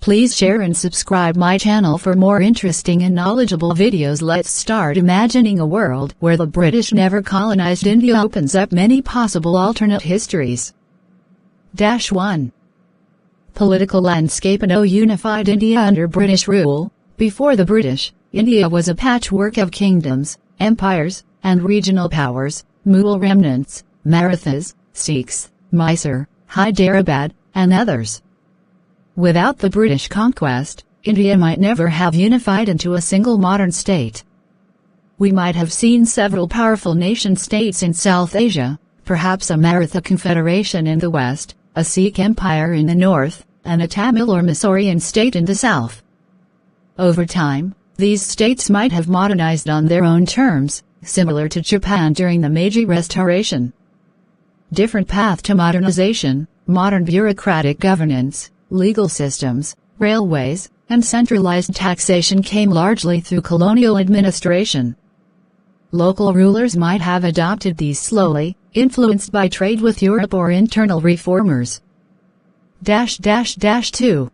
Please share and subscribe my channel for more interesting and knowledgeable videos. Let's start imagining a world where the British never colonized India. Opens up many possible alternate histories. 1. Political landscape in a unified India under British rule. Before the British, India was a patchwork of kingdoms, empires, and regional powers, Mughal remnants, Marathas, Sikhs, Mysore, Hyderabad, and others. Without the British conquest, India might never have unified into a single modern state. We might have seen several powerful nation-states in South Asia, perhaps a Maratha confederation in the west, a Sikh empire in the north, and a Tamil or Mysorean state in the south. Over time, these states might have modernized on their own terms, similar to Japan during the Meiji Restoration. Different path to modernization, modern bureaucratic governance, legal systems, railways, and centralized taxation came largely through colonial administration. Local rulers might have adopted these slowly, influenced by trade with Europe or internal reformers. 2.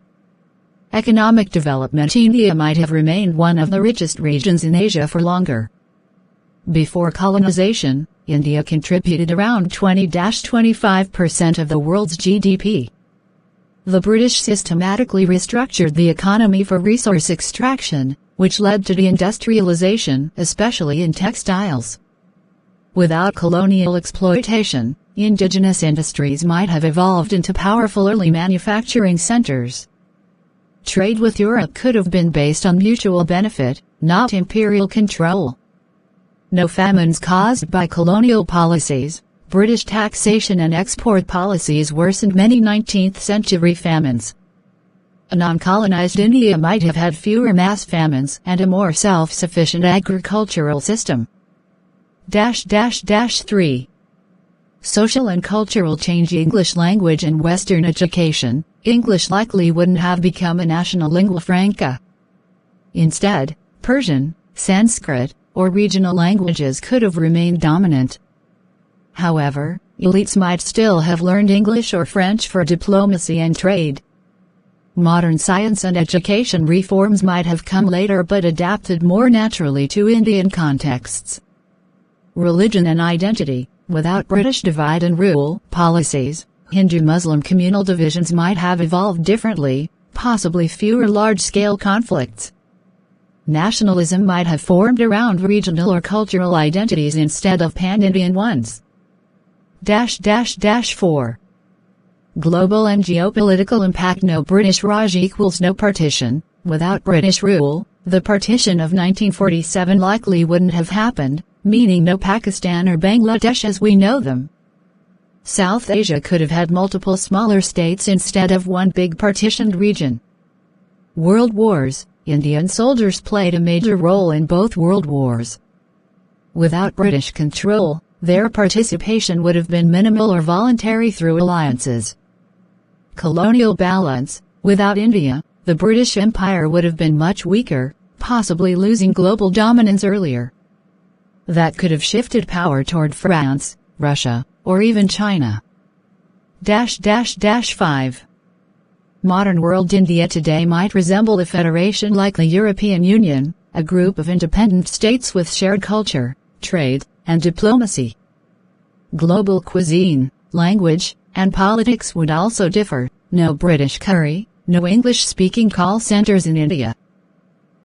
Economic development. India might have remained one of the richest regions in Asia for longer. Before colonization, India contributed around 20–25% of the world's GDP. The British systematically restructured the economy for resource extraction, which led to deindustrialization, especially in textiles. Without colonial exploitation, indigenous industries might have evolved into powerful early manufacturing centers. Trade with Europe could have been based on mutual benefit, not imperial control. No famines caused by colonial policies. British taxation and export policies worsened many 19th-century famines. A non-colonized India might have had fewer mass famines and a more self-sufficient agricultural system. 3. Social and cultural change. English language and Western education. English likely wouldn't have become a national lingua franca. Instead, Persian, Sanskrit, or regional languages could have remained dominant. However, elites might still have learned English or French for diplomacy and trade. Modern science and education reforms might have come later but adapted more naturally to Indian contexts. Religion and identity. Without British divide and rule policies, Hindu-Muslim communal divisions might have evolved differently, possibly fewer large-scale conflicts. Nationalism might have formed around regional or cultural identities instead of pan-Indian ones. 4. Global and geopolitical impact. No British Raj equals no partition. Without British rule, the partition of 1947 likely wouldn't have happened, meaning no Pakistan or Bangladesh as we know them. South Asia could have had multiple smaller states instead of one big partitioned region. World Wars. Indian soldiers played a major role in both world wars. Without British control, their participation would have been minimal or voluntary through alliances. Colonial balance. Without India, the British Empire would have been much weaker, possibly losing global dominance earlier. That could have shifted power toward France, Russia, or even China. 5. Modern world. India today might resemble a federation like the European Union, a group of independent states with shared culture, trade, and diplomacy. Global cuisine, language, and politics would also differ. No British curry, no English-speaking call centers in India.